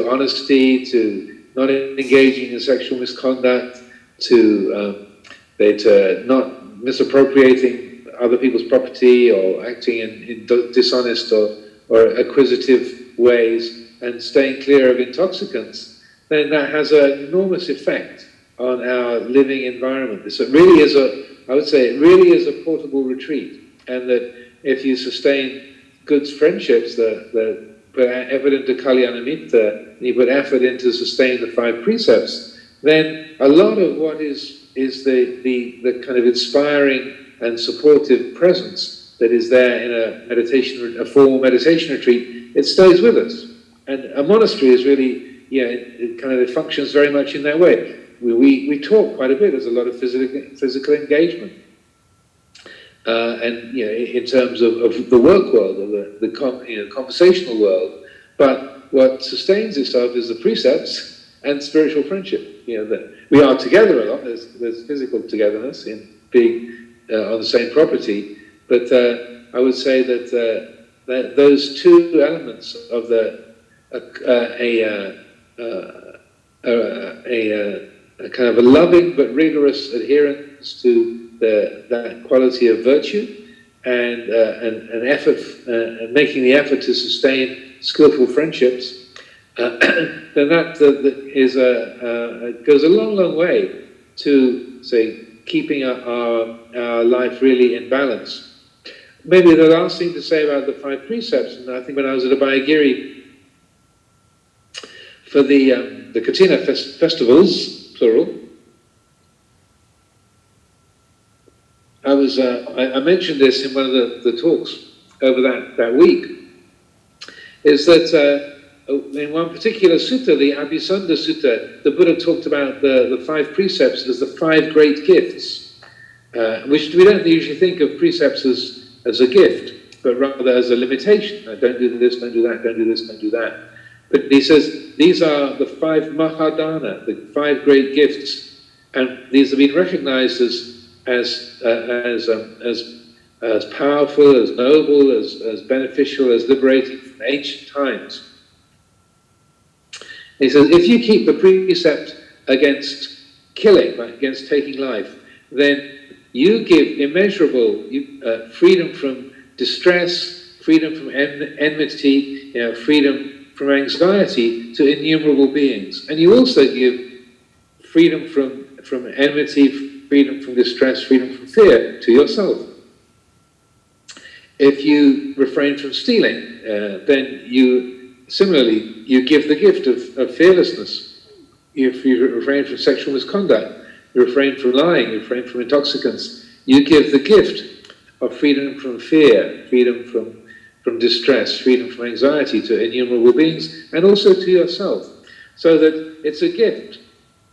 honesty, to not engaging in sexual misconduct, to not misappropriating other people's property or acting in dishonest or acquisitive ways, and staying clear of intoxicants, then that has an enormous effect on our living environment. So it really is it really is a portable retreat. And that if you sustain good friendships that put effort into Kalyanamitta, and you put effort into sustain the five precepts, then a lot of what is the kind of inspiring and supportive presence that is there in a formal meditation retreat, it stays with us. And a monastery is really, it functions very much in that way. We talk quite a bit. There's a lot of physical engagement. And in terms of the work world or the conversational world, but what sustains itself is the precepts and spiritual friendship. That we are together a lot. There's physical togetherness in being on the same property, but I would say that those two elements of a kind of a loving but rigorous adherence to that quality of virtue, and an effort, making the effort to sustain skillful friendships, then that goes a long, long way to, say, keeping our life really in balance. Maybe the last thing to say about the 5 precepts, and I think when I was at Abhayagiri for the Katina festivals, plural, I mentioned this in one of the talks over that week, is that in one particular sutta, the Abhisanda Sutta, the Buddha talked about the 5 precepts as the 5 great gifts, which we don't usually think of precepts as a gift, but rather as a limitation. Don't do this, don't do that, don't do this, don't do that. But he says these are the 5 mahadana, the 5 great gifts, and these have been recognized as powerful, as noble, as beneficial, as liberating from ancient times. He says, if you keep the precept against killing, against taking life, then you give immeasurable freedom from distress, freedom from enmity, freedom from anxiety to innumerable beings. And you also give freedom from enmity, freedom from distress, freedom from fear to yourself. If you refrain from stealing, then similarly, you give the gift of fearlessness. If you refrain from sexual misconduct, you refrain from lying, you refrain from intoxicants, you give the gift of freedom from fear, freedom from distress, freedom from anxiety to innumerable beings, and also to yourself. So that it's a gift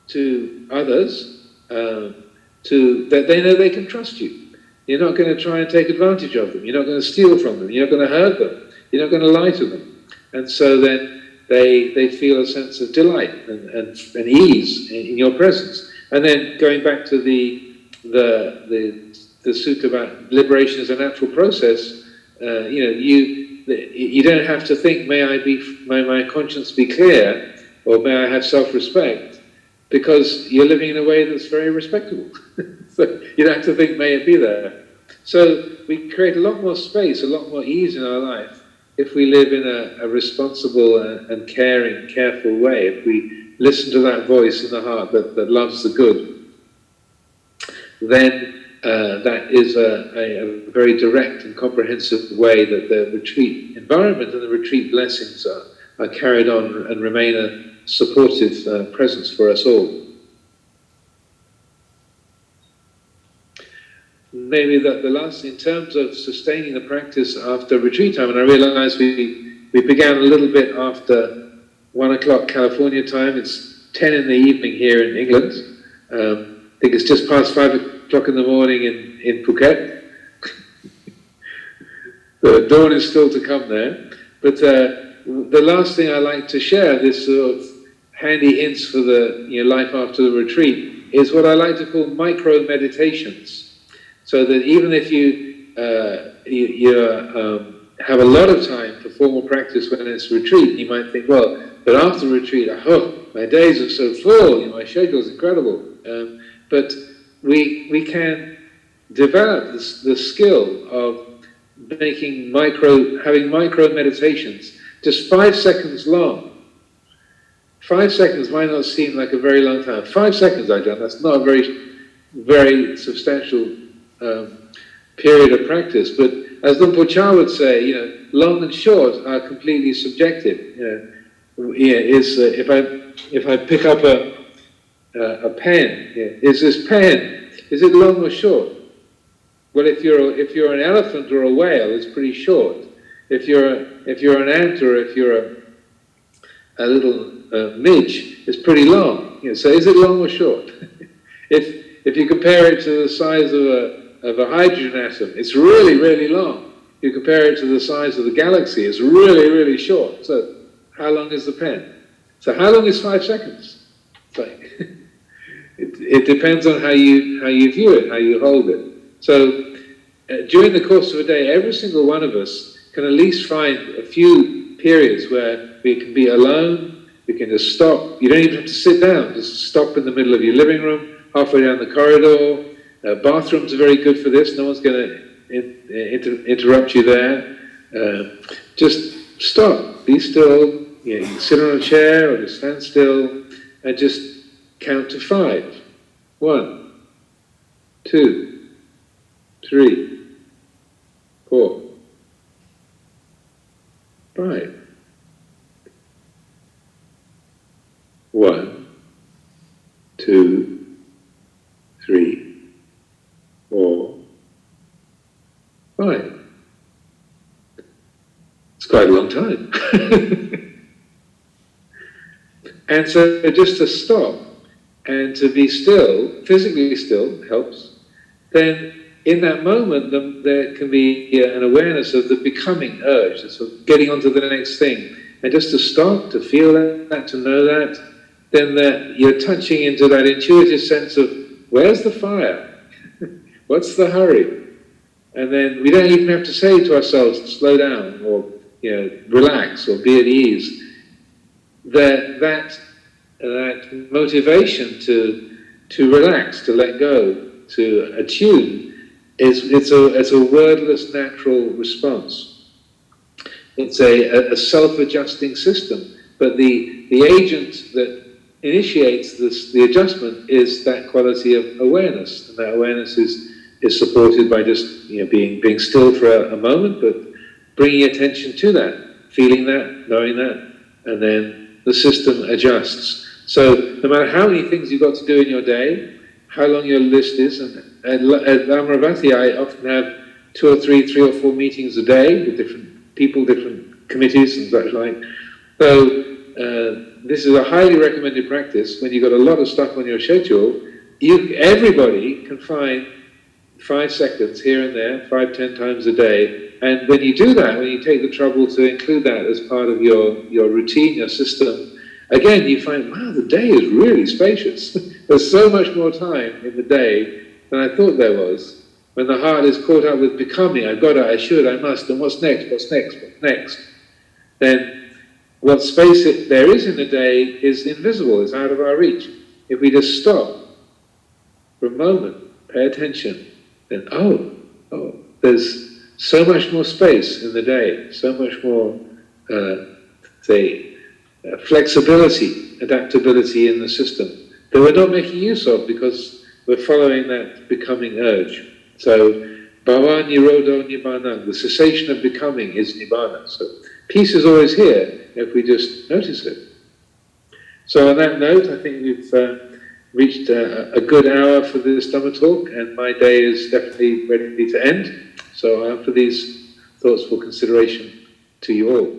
to others, that they know they can trust you. You're not going to try and take advantage of them. You're not going to steal from them. You're not going to hurt them. You're not going to lie to them. And so then they feel a sense of delight and ease in your presence. And then going back to the sutta about liberation as a natural process, you don't have to think, may my conscience be clear, or may I have self-respect, because you're living in a way that's very respectable. So you don't have to think, may it be there. So we create a lot more space, a lot more ease in our life if we live in a responsible and caring, careful way, if we listen to that voice in the heart that loves the good, then that is a very direct and comprehensive way that the retreat environment and the retreat blessings are carried on and remain a supportive presence for us all. Maybe the last, in terms of sustaining the practice after retreat time, and I realize we began a little bit after 1 o'clock California time. It's 10 in the evening here in England. I think it's just past 5 o'clock in the morning in Phuket. The dawn is still to come there. But the last thing I like to share, this sort of handy hints for the life after the retreat, is what I like to call micro meditations. So that even if you have a lot of time for formal practice when it's retreat, you might think, well, but after retreat, my days are so full, my schedule is incredible. But we can develop the skill of having micro meditations, just 5 seconds long. 5 seconds might not seem like a very long time. 5 seconds, that's not a very, very substantial period of practice, but as Lumpur Cha would say, long and short are completely subjective. If I pick up a pen, is this pen, is it long or short? Well, if you're an elephant or a whale, it's pretty short. If you're an ant or if you're a little midge, it's pretty long. So is it long or short? If you compare it to the size of a hydrogen atom, it's really, really long. If you compare it to the size of the galaxy, it's really, really short. So how long is the pen? So how long is 5 seconds? It depends on how you view it, how you hold it. So during the course of a day, every single one of us can at least find a few periods where we can be alone, we can just stop. You don't even have to sit down, just stop in the middle of your living room, halfway down the corridor. Bathrooms are very good for this. No one's going to interrupt you there. Just stop, be still. You can sit on a chair or just stand still and just count to 5. 1, 2, 3, 4, 5. 1, 2, 3, 4, 5. It's quite a long time. And so just to stop and to be still, physically still, helps. Then in that moment, there can be an awareness of the becoming urge, sort of getting on to the next thing. And just to stop, to feel that, to know that, then that you're touching into that intuitive sense of, where's the fire? What's the hurry? And then we don't even have to say to ourselves, slow down, or relax, or be at ease. That motivation to relax, to let go, to attune, it's a wordless natural response. It's a self-adjusting system, but the agent that initiates the adjustment is that quality of awareness, and that awareness is supported by just being still for a moment, but bringing attention to that, feeling that, knowing that, and then the system adjusts. So no matter how many things you've got to do in your day, how long your list is, and at Amaravati I often have 2 or 3 or 4 meetings a day with different people, different committees and such like. So this is a highly recommended practice. When you've got a lot of stuff on your schedule, everybody can find 5 seconds here and there, 5, 10 times a day. And when you do that, when you take the trouble to include that as part of your routine, your system, again you find, wow, the day is really spacious. There's so much more time in the day than I thought there was. When the heart is caught up with becoming, I've got to, I should, I must, and what's next, what's next, what's next, then what space there is in the day is invisible, it's out of our reach. If we just stop for a moment, pay attention, then there's so much more space in the day, so much more, flexibility, adaptability in the system that we're not making use of because we're following that becoming urge. So, bhava nirodho nibbana, the cessation of becoming is nibbana. So, peace is always here if we just notice it. So on that note, I think we've reached a good hour for this Dhamma talk, and my day is definitely ready to end. So I offer these thoughts for consideration to you all.